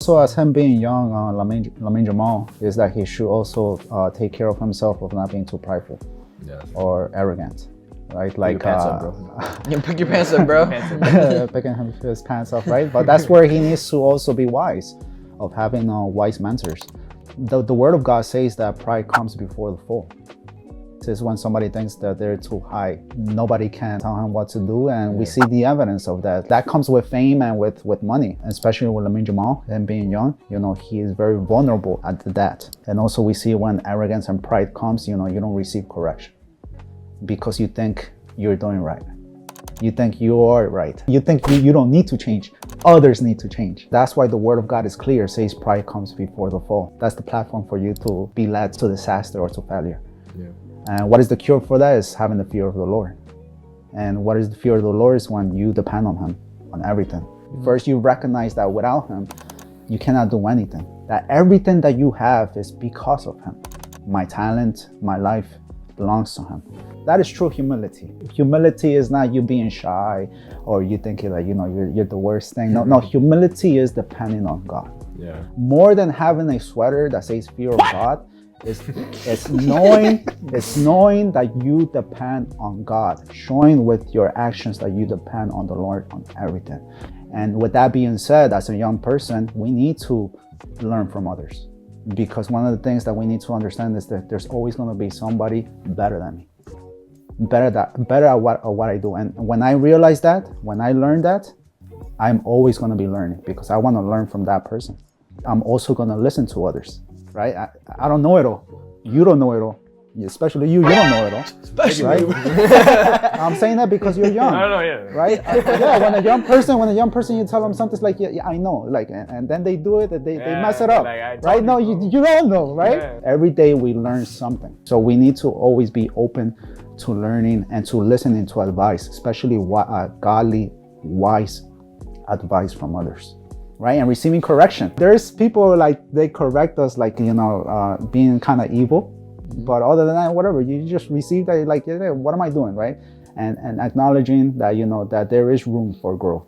So as him being young, Lamine Jamal, is that he should also take care of himself of not being too prideful or arrogant, right? Like, pick your pants up, bro. You pick your pants up, bro. picking his pants up, right? But that's where he needs to also be wise, of having wise mentors. The Word of God says that pride comes before the fall. Is when somebody thinks that they're too high, nobody can tell him what to do, and we see the evidence of that. That comes with fame and with money, especially with Lamine Jamal, him being young. He is very vulnerable at that. And also we see when arrogance and pride comes, you don't receive correction because you think you're doing right. You think you are right. You think you don't need to change. Others need to change. That's why the Word of God is clear. It says pride comes before the fall. That's the platform for you to be led to disaster or to failure. And what is the cure for that is having the fear of the Lord. And what is the fear of the Lord is when you depend on Him, on everything. First, you recognize that without Him, you cannot do anything. That everything that you have is because of Him. My talent, my life belongs to Him. That is true humility. Humility is not you being shy or you thinking that, you're the worst thing. No, humility is depending on God. More than having a sweater that says fear of God, it's knowing that you depend on God, showing with your actions that you depend on the Lord on everything. And with that being said, as a young person, we need to learn from others, because one of the things that we need to understand is that there's always going to be somebody better than me, better at what I do. And when I realize that, when I learn that, I'm always going to be learning, because I want to learn from that person. I'm also going to listen to others. Right? I don't know it all. You don't know it all. Especially you don't know it all. Especially right? I'm saying that because you're young. I don't know, yeah. Right? When a young person, you tell them something, it's like, yeah, I know. Like, and then they do it, they mess it up. Right? No, you don't know, right? Yeah. Every day we learn something. So we need to always be open to learning and to listening to advice, especially godly, wise advice from others. Right? And receiving correction. There's people they correct us being kind of evil, but other than that, whatever, you just receive that what am I doing, right? And acknowledging that that there is room for growth.